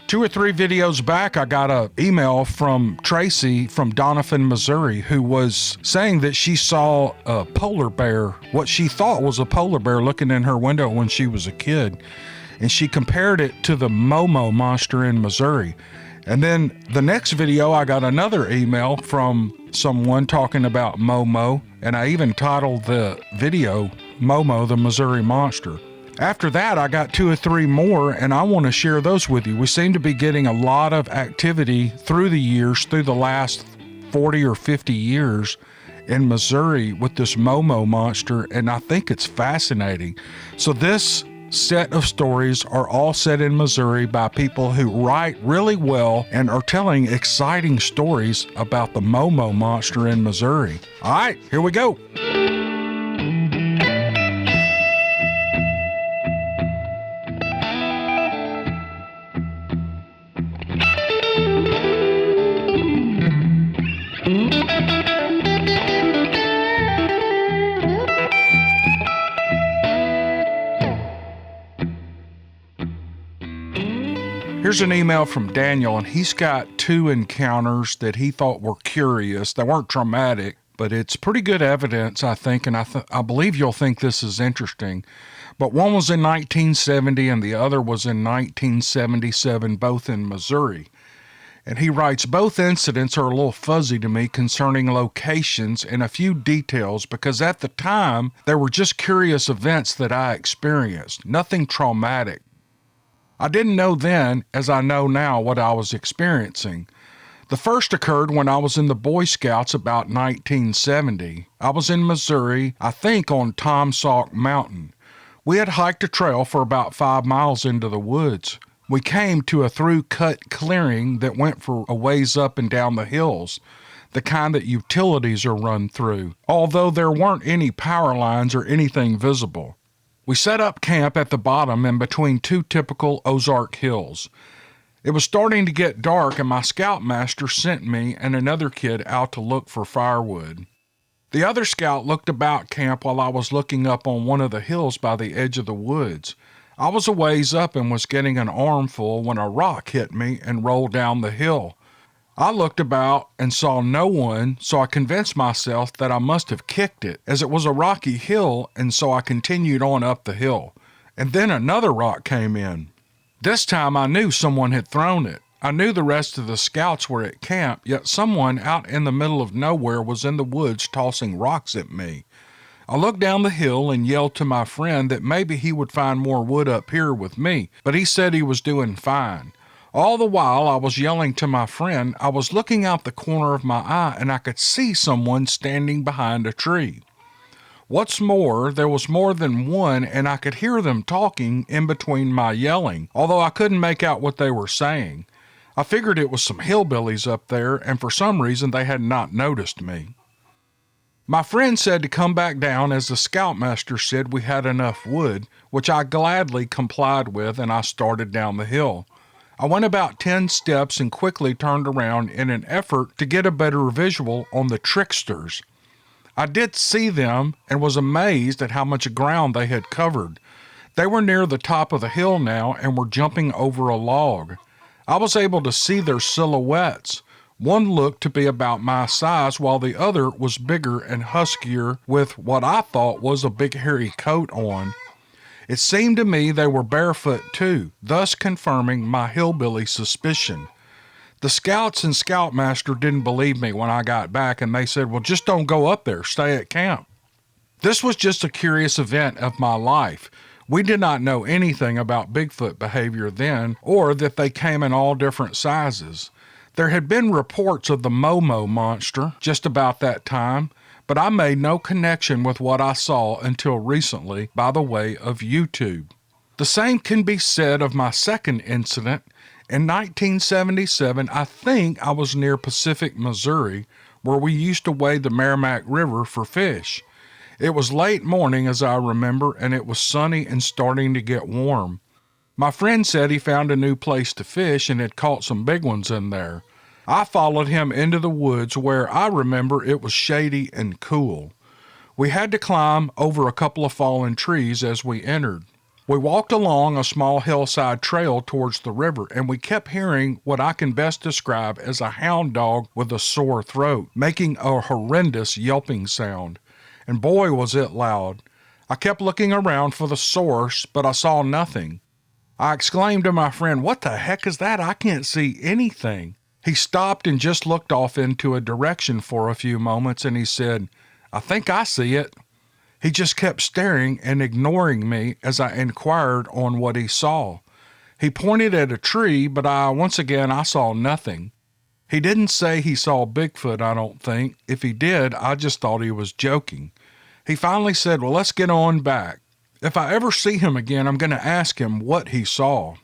2 or 3 videos back, I got an email from Tracy from Doniphon, Missouri, who was saying that she saw a polar bear, what she thought was a polar bear, looking in her window when she was a kid. And she compared it to the Momo monster in Missouri. And then the next video, I got another email from someone talking about Momo, and I even titled the video, Momo, the Missouri Monster. After that, I got 2 or 3 more, and I want to share those with you. We seem to be getting a lot of activity through the years, through the last 40 or 50 years in Missouri with this Momo monster, and I think it's fascinating. So this set of stories are all set in Missouri by people who write really well and are telling exciting stories about the Momo monster in Missouri. All right, here we go. Here's an email from Daniel, and he's got 2 encounters that he thought were curious. They weren't traumatic, but it's pretty good evidence, I think, and I believe you'll think this is interesting. But one was in 1970 and the other was in 1977, both in Missouri. And he writes, both incidents are a little fuzzy to me concerning locations and a few details because at the time, they were just curious events that I experienced, nothing traumatic. I didn't know then, as I know now, what I was experiencing. The first occurred when I was in the Boy Scouts about 1970. I was in Missouri, I think on Tom Sauk Mountain. We had hiked a trail for about 5 miles into the woods. We came to a through-cut clearing that went for a ways up and down the hills, the kind that utilities are run through, although there weren't any power lines or anything visible. We set up camp at the bottom and between 2 typical Ozark hills. It was starting to get dark and my scoutmaster sent me and another kid out to look for firewood. The other scout looked about camp while I was looking up on one of the hills by the edge of the woods. I was a ways up and was getting an armful when a rock hit me and rolled down the hill. I looked about and saw no one, so I convinced myself that I must have kicked it, as it was a rocky hill, and so I continued on up the hill. And then another rock came in. This time I knew someone had thrown it. I knew the rest of the scouts were at camp, yet someone out in the middle of nowhere was in the woods tossing rocks at me. I looked down the hill and yelled to my friend that maybe he would find more wood up here with me, but he said he was doing fine. All the while I was yelling to my friend, I was looking out the corner of my eye and I could see someone standing behind a tree. What's more, there was more than one and I could hear them talking in between my yelling, although I couldn't make out what they were saying. I figured it was some hillbillies up there and for some reason they had not noticed me. My friend said to come back down as the scoutmaster said we had enough wood, which I gladly complied with and I started down the hill. I went about 10 steps and quickly turned around in an effort to get a better visual on the tricksters. I did see them and was amazed at how much ground they had covered. They were near the top of the hill now and were jumping over a log. I was able to see their silhouettes. One looked to be about my size while the other was bigger and huskier with what I thought was a big hairy coat on. It seemed to me they were barefoot too, thus confirming my hillbilly suspicion. The scouts and scoutmaster didn't believe me when I got back and they said, well, just don't go up there, stay at camp. This was just a curious event of my life. We did not know anything about Bigfoot behavior then, or that they came in all different sizes. There had been reports of the Momo monster just about that time, but I made no connection with what I saw until recently by the way of YouTube. The same can be said of my second incident. In 1977, I think I was near Pacific, Missouri, where we used to wade the Merrimack River for fish. It was late morning, as I remember, and it was sunny and starting to get warm. My friend said he found a new place to fish and had caught some big ones in there. I followed him into the woods where I remember it was shady and cool. We had to climb over a couple of fallen trees as we entered. We walked along a small hillside trail towards the river, and we kept hearing what I can best describe as a hound dog with a sore throat, making a horrendous yelping sound. And boy, was it loud. I kept looking around for the source, but I saw nothing. I exclaimed to my friend, "What the heck is that? I can't see anything." He stopped and just looked off into a direction for a few moments, and he said, "I think I see it." He just kept staring and ignoring me as I inquired on what he saw. He pointed at a tree, but once again I saw nothing. He didn't say he saw Bigfoot, I don't think. If he did, I just thought he was joking. He finally said, "Well, let's get on back. If I ever see him again, I'm going to ask him what he saw."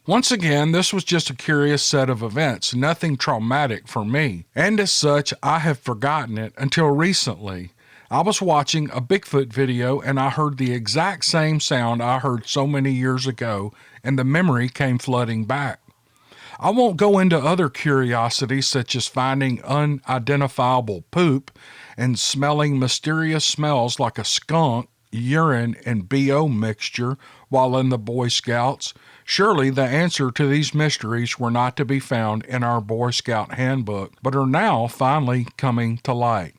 Once again, this was just a curious set of events, nothing traumatic for me, and as such, I have forgotten it until recently. I was watching a Bigfoot video and I heard the exact same sound I heard so many years ago, and the memory came flooding back. I won't go into other curiosities such as finding unidentifiable poop and smelling mysterious smells like a skunk, urine, and BO mixture while in the Boy Scouts. Surely the answer to these mysteries were not to be found in our Boy Scout handbook, but are now finally coming to light.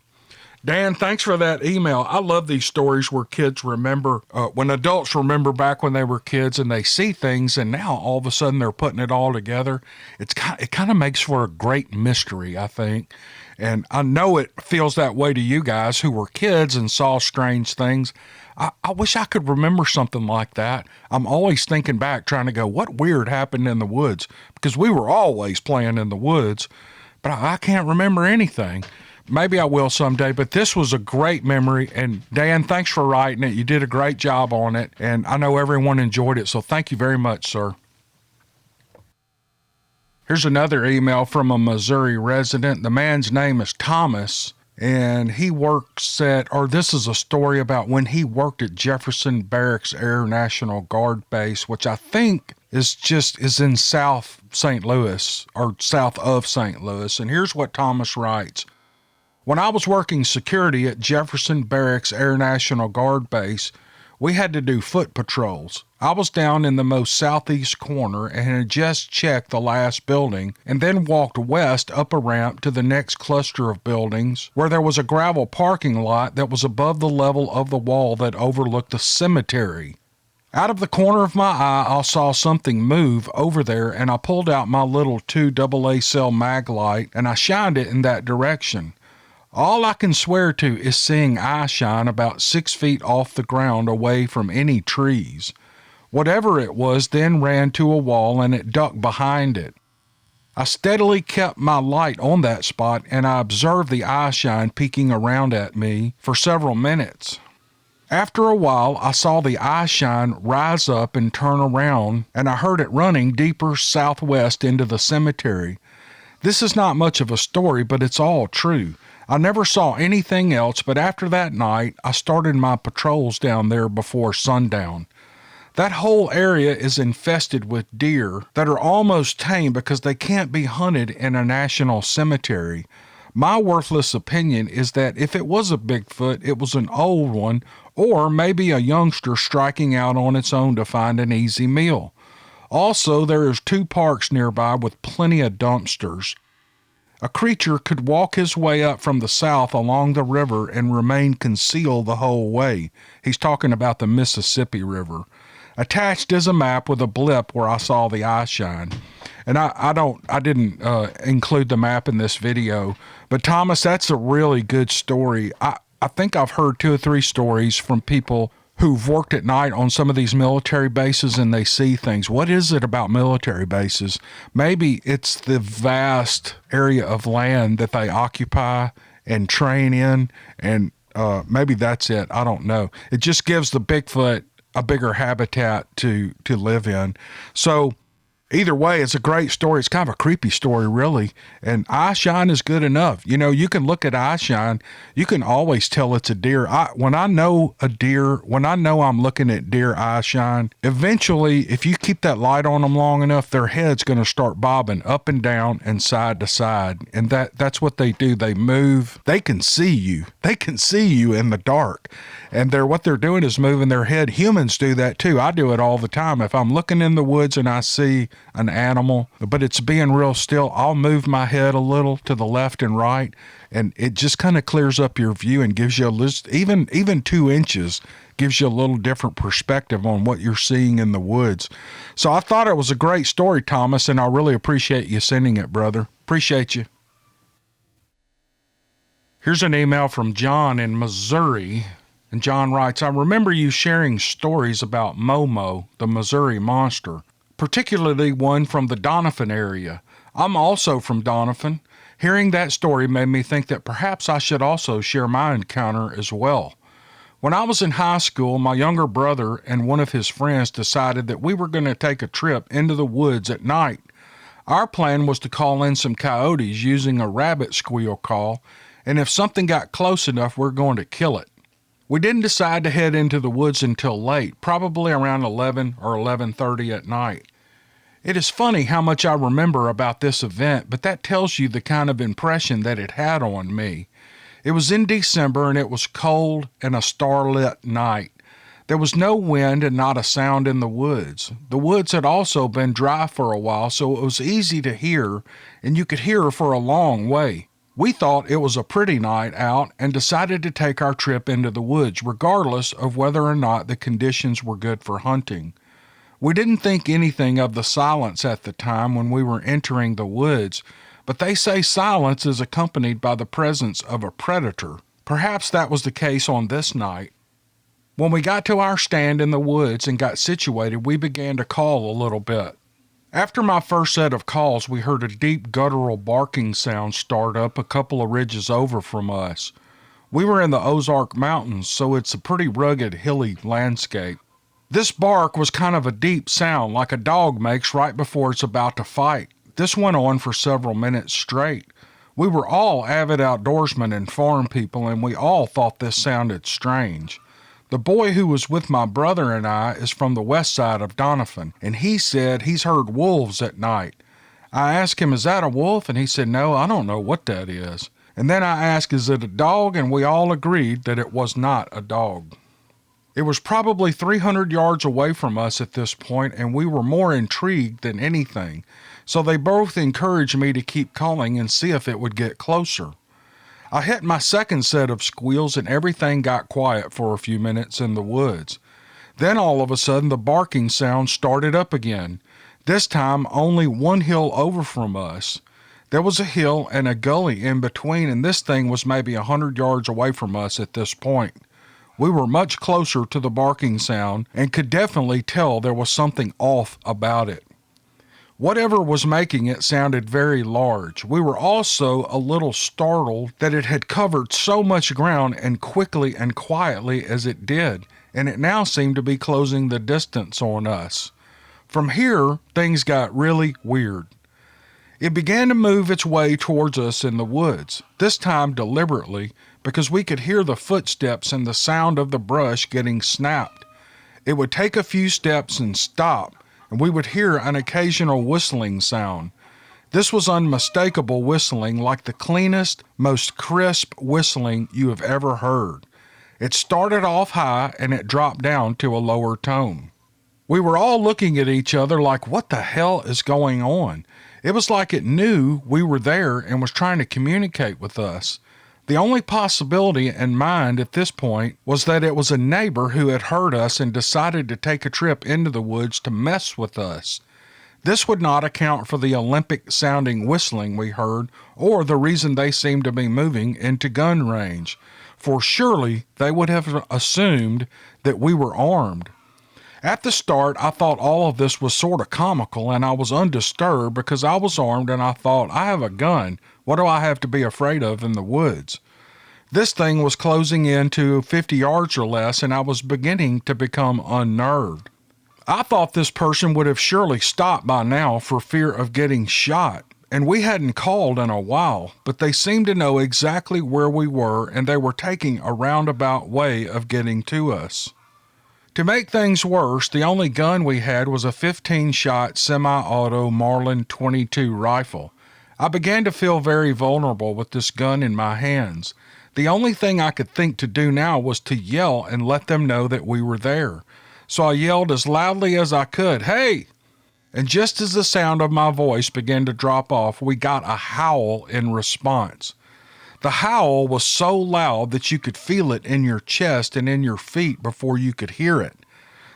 Dan, thanks for that email. I love these stories where kids remember, when adults remember back when they were kids and they see things and now all of a sudden they're putting it all together. It kind of makes for a great mystery, I think. And I know it feels that way to you guys who were kids and saw strange things. I wish I could remember something like that. I'm always thinking back, trying to go, what weird happened in the woods? Because we were always playing in the woods, but I can't remember anything. Maybe I will someday, but this was a great memory. And Dan, thanks for writing it. You did a great job on it, and I know everyone enjoyed it, so thank you very much, sir. Here's another email from a Missouri resident. The man's name is Thomas, and he works this is a story about when he worked at Jefferson Barracks Air National Guard Base, which I think is in South St. Louis, or south of St. Louis. And here's what Thomas writes. When I was working security at Jefferson Barracks Air National Guard Base, we had to do foot patrols. I was down in the most southeast corner and had just checked the last building and then walked west up a ramp to the next cluster of buildings where there was a gravel parking lot that was above the level of the wall that overlooked the cemetery. Out of the corner of my eye, I saw something move over there, and I pulled out my little 2 AA cell mag light and I shined it in that direction. All I can swear to is seeing eye shine about 6 feet off the ground away from any trees. Whatever it was then ran to a wall and it ducked behind it. I steadily kept my light on that spot and I observed the eye shine peeking around at me for several minutes. After a while, I saw the eye shine rise up and turn around, and I heard it running deeper southwest into the cemetery. This is not much of a story, but it's all true. I never saw anything else, but after that night, I started my patrols down there before sundown. That whole area is infested with deer that are almost tame because they can't be hunted in a national cemetery. My worthless opinion is that if it was a Bigfoot, it was an old one, or maybe a youngster striking out on its own to find an easy meal. Also, there is 2 parks nearby with plenty of dumpsters. A creature could walk his way up from the south along the river and remain concealed the whole way. He's talking about the Mississippi River. Attached is a map with a blip where I saw the eye shine. And I didn't include the map in this video, but Thomas, that's a really good story. I think I've heard 2 or 3 stories from people who've worked at night on some of these military bases and they see things. What is it about military bases? Maybe it's the vast area of land that they occupy and train in, and maybe that's it. I don't know. It just gives the Bigfoot a bigger habitat to live in. So Either way, it's a great story. It's kind of a creepy story, really. And eye shine is good enough. You know, you can look at eye shine. You can always tell it's a deer. When I know I'm looking at deer eye shine, eventually, if you keep that light on them long enough, their head's going to start bobbing up and down and side to side. And that's what they do. They move. They can see you. They can see you in the dark. And what they're doing is moving their head. Humans do that too. I do it all the time. If I'm looking in the woods and I see an animal, but it's being real still, I'll move my head a little to the left and right, and it just kind of clears up your view and gives you even 2 inches gives you a little different perspective on what you're seeing in the woods. So I thought it was a great story, Thomas, and I really appreciate you sending it, brother. Appreciate you. Here's an email from John in Missouri. And John writes, I remember you sharing stories about Momo, the Missouri monster, particularly one from the Doniphon area. I'm also from Doniphon. Hearing that story made me think that perhaps I should also share my encounter as well. When I was in high school, my younger brother and one of his friends decided that we were going to take a trip into the woods at night. Our plan was to call in some coyotes using a rabbit squeal call, and if something got close enough, we're going to kill it. We didn't decide to head into the woods until late, probably around 11 or 11:30 at night. It is funny how much I remember about this event, but that tells you the kind of impression that it had on me. It was in December and it was cold and a starlit night. There was no wind and not a sound in the woods. The woods had also been dry for a while, so it was easy to hear, and you could hear for a long way. We thought it was a pretty night out and decided to take our trip into the woods, regardless of whether or not the conditions were good for hunting. We didn't think anything of the silence at the time when we were entering the woods, but they say silence is accompanied by the presence of a predator. Perhaps that was the case on this night. When we got to our stand in the woods and got situated, we began to call a little bit. After my first set of calls, we heard a deep guttural barking sound start up a couple of ridges over from us. We were in the Ozark Mountains, so it's a pretty rugged, hilly landscape. This bark was kind of a deep sound, like a dog makes right before it's about to fight. This went on for several minutes straight. We were all avid outdoorsmen and farm people, and we all thought this sounded strange. The boy who was with my brother and I is from the west side of Doniphon, and he said he's heard wolves at night. I asked him, is that a wolf? And he said, no, I don't know what that is. And then I asked, is it a dog? And we all agreed that it was not a dog. It was probably 300 yards away from us at this point, and we were more intrigued than anything. So they both encouraged me to keep calling and see if it would get closer. I hit my second set of squeals and everything got quiet for a few minutes in the woods. Then all of a sudden the barking sound started up again, this time only one hill over from us. There was a hill and a gully in between, and this thing was maybe 100 yards away from us at this point. We were much closer to the barking sound and could definitely tell there was something off about it. Whatever was making it sounded very large. We were also a little startled that it had covered so much ground and quickly and quietly as it did, and it now seemed to be closing the distance on us. From here, things got really weird. It began to move its way towards us in the woods, this time deliberately, because we could hear the footsteps and the sound of the brush getting snapped. It would take a few steps and stop, and we would hear an occasional whistling sound. This was unmistakable whistling, like the cleanest, most crisp whistling you have ever heard. It started off high and it dropped down to a lower tone. We were all looking at each other like, what the hell is going on? It was like it knew we were there and was trying to communicate with us. The only possibility in mind at this point was that it was a neighbor who had heard us and decided to take a trip into the woods to mess with us. This would not account for the Olympic-sounding whistling we heard or the reason they seemed to be moving into gun range, for surely they would have assumed that we were armed. At the start, I thought all of this was sort of comical, and I was undisturbed because I was armed and I thought, I have a gun. What do I have to be afraid of in the woods? This thing was closing in to 50 yards or less, and I was beginning to become unnerved. I thought this person would have surely stopped by now for fear of getting shot, and we hadn't called in a while, but they seemed to know exactly where we were, and they were taking a roundabout way of getting to us. To make things worse, the only gun we had was a 15-shot semi-auto Marlin 22 rifle. I began to feel very vulnerable with this gun in my hands. The only thing I could think to do now was to yell and let them know that we were there. So I yelled as loudly as I could, "Hey!" And just as the sound of my voice began to drop off, we got a howl in response. The howl was so loud that you could feel it in your chest and in your feet before you could hear it.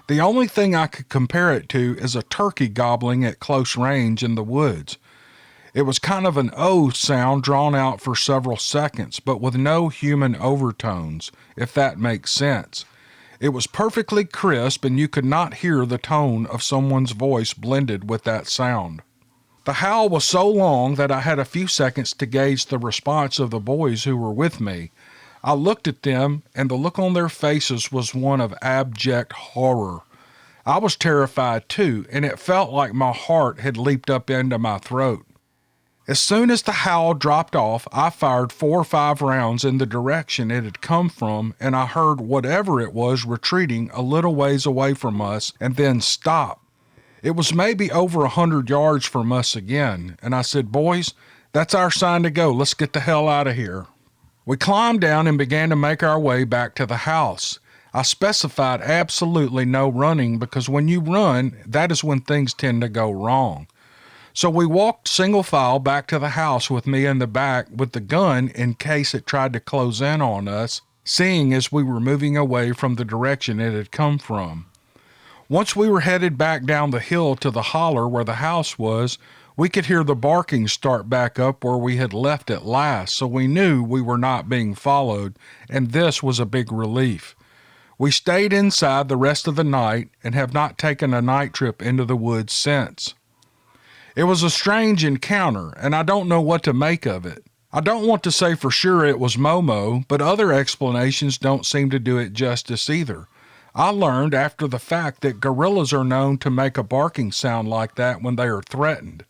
The only thing I could compare it to is a turkey gobbling at close range in the woods. It was kind of an "oh" sound drawn out for several seconds, but with no human overtones, if that makes sense. It was perfectly crisp, and you could not hear the tone of someone's voice blended with that sound. The howl was so long that I had a few seconds to gauge the response of the boys who were with me. I looked at them, and the look on their faces was one of abject horror. I was terrified too, and it felt like my heart had leaped up into my throat. As soon as the howl dropped off, I fired 4 or 5 rounds in the direction it had come from, and I heard whatever it was retreating a little ways away from us and then stop. It was maybe over 100 yards from us again, and I said, "Boys, that's our sign to go. Let's get the hell out of here." We climbed down and began to make our way back to the house. I specified absolutely no running because when you run, that is when things tend to go wrong. So we walked single file back to the house with me in the back with the gun in case it tried to close in on us, seeing as we were moving away from the direction it had come from. Once we were headed back down the hill to the holler where the house was, we could hear the barking start back up where we had left at last, so we knew we were not being followed, and this was a big relief. We stayed inside the rest of the night and have not taken a night trip into the woods since. It was a strange encounter, and I don't know what to make of it. I don't want to say for sure it was Momo, but other explanations don't seem to do it justice either. I learned after the fact that gorillas are known to make a barking sound like that when they are threatened.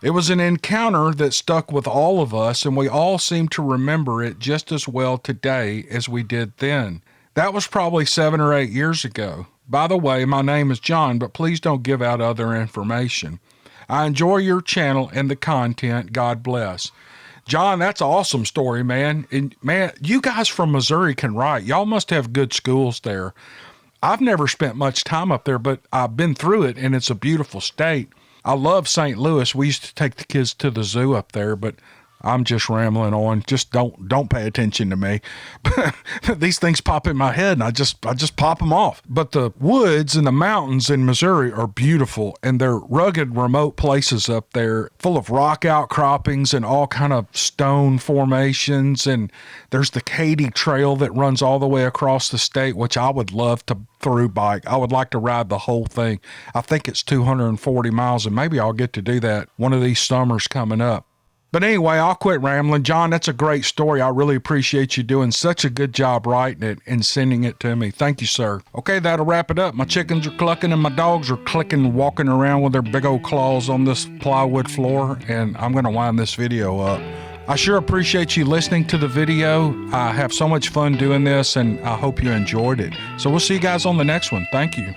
It was an encounter that stuck with all of us, and we all seem to remember it just as well today as we did then. That was probably 7 or 8 years ago. By the way, my name is John, but please don't give out other information. I enjoy your channel and the content. God bless. John, that's an awesome story, man. And man, you guys from Missouri can write. Y'all must have good schools there. I've never spent much time up there, but I've been through it, and it's a beautiful state. I love St. Louis. We used to take the kids to the zoo up there, but I'm just rambling on. Just don't pay attention to me. These things pop in my head, and I just pop them off. But the woods and the mountains in Missouri are beautiful, and they're rugged, remote places up there, full of rock outcroppings and all kind of stone formations. And there's the Katy Trail that runs all the way across the state, which I would love to through bike. I would like to ride the whole thing. I think it's 240 miles, and maybe I'll get to do that one of these summers coming up. But anyway, I'll quit rambling. John, that's a great story. I really appreciate you doing such a good job writing it and sending it to me. Thank you, sir. Okay, that'll wrap it up. My chickens are clucking and my dogs are clicking, walking around with their big old claws on this plywood floor, and I'm going to wind this video up. I sure appreciate you listening to the video. I have so much fun doing this, and I hope you enjoyed it. So we'll see you guys on the next one. Thank you.